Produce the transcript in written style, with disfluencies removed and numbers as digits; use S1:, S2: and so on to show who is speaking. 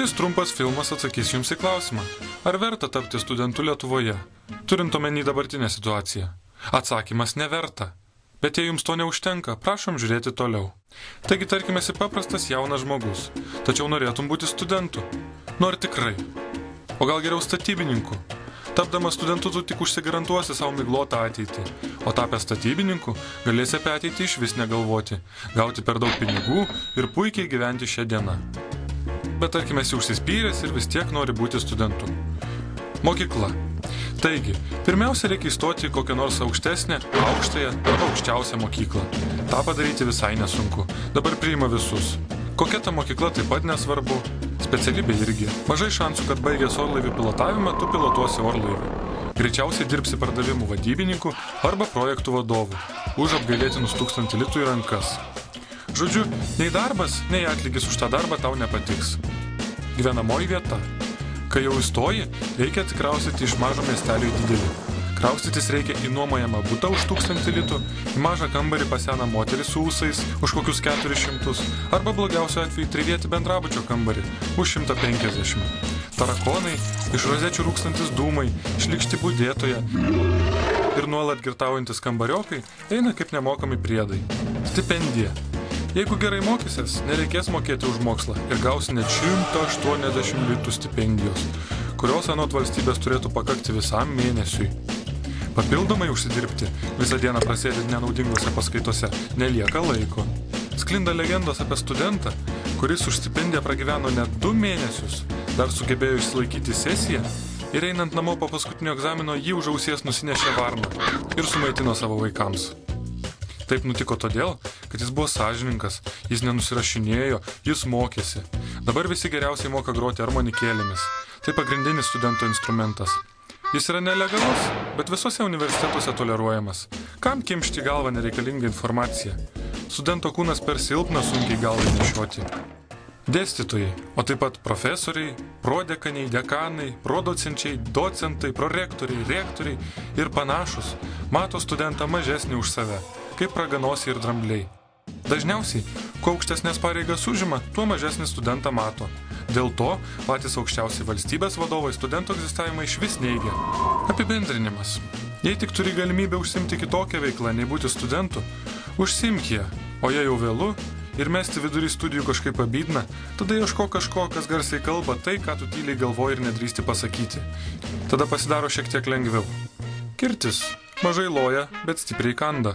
S1: Šis trumpas filmas atsakys jums į klausimą, ar verta tapti studentu Lietuvoje, turint omeny dabartinę situaciją. Atsakymas neverta. Bet jei jums to neužtenka, prašom žiūrėti toliau. Taigi tarkime esi paprastas jaunas žmogus, tačiau norėtum būti studentu. Nu ar tikrai? O gal geriau statybininku? Tapdamas studentu tu tik užsigarantuosi savo miglotą ateitį, o tapęs statybininku galėsi apie ateitį išvis negalvoti, gauti per daug pinigų ir puikiai gyventi šią dieną. Bet tarkime esi užsispyręs ir vis tiek nori būti studentu. Mokykla. Taigi, pirmiausia reikia įstoti į kokią nors aukštesnę, aukštąją arba aukščiausią mokyklą. Ta padaryti visai nesunku. Dabar priima visus. Kokia ta mokykla taip pat nesvarbu. Specialybė irgi. Mažai šansų, kad baigęs orlaivių pilotavimą, tu pilotuosi orlaivį. Greičiausiai dirbsi pardavimų vadybininku arba projektų vadovu. Už apgailėtinus 1000 litų į rankas. Žodžiu, nei darbas, nei atlygis už tą darbą tau nepatiks. Gyvenamoji vieta. Kai jau įstoji, reikia atsikraustyti iš mažo miestelio į didelį. Kraustytis reikia į nuomojamą butą už 1000 litų, į mažą kambarį pas seną moterį su ūsais už kokius 400, arba blogiausio atveju trivietį bendrabučio kambarį už 150. Tarakonai, iš rozečių rūkstantis dūmai, šlikšti budėtoje ir nuolat girtaujantis kambariokai eina kaip nemokami priedai. Stipendija. Jeigu gerai mokysies, nereikės mokėti už mokslą ir gausi net 180 litų stipendijos, kurios anot valstybės turėtų pakakti visam mėnesiui. Papildomai užsidirbti, visą dieną prasėdėti nenaudingose paskaitose, nelieka laiko. Sklinda legendos apie studentą, kuris už stipendiją pragyveno net 2 mėnesius, dar sugebėjo išsilaikyti sesiją ir einant namo po paskutinio egzamino jį už ausies nusinešė varną ir sumaitino savo vaikams. Taip nutiko todėl, kad jis buvo sąžininkas, jis nenusirašinėjo, jis mokėsi. Dabar visi geriausiai moka groti armonikėlėmis. Tai pagrindinis studento instrumentas. Jis yra nelegalus, bet visose universitetuose toleruojamas. Kam kimšti galvą nereikalingą informaciją? Studento kūnas per silpnas sunkiai galvai nešioti. Dėstytojai, o taip pat profesoriai, prodekaniai, dekanai, prodocenčiai, docentai, prorektoriai, rektoriai ir panašus mato studentą mažesnį už save, kaip raganosiai ir drambliai. Dažniausiai, kuo aukštesnės pareigas užima, tuo mažesnį studentą mato. Dėl to patys aukščiausiai valstybės vadovai studento egzistavimą išvis neigia. Apibendrinimas. Jei tik turi galimybę užsimti kitokią veiklą nei būti studentu, užsimk ją, o jei jau vėlu ir mesti vidury studijų kažkaip pabydna, tada ieško kažko, kas garsiai kalba tai, ką tu tyliai galvoji ir nedrįsti pasakyti. Tada pasidaro šiek tiek lengviau. Kirtis. Mažai loja, bet stipriai kanda.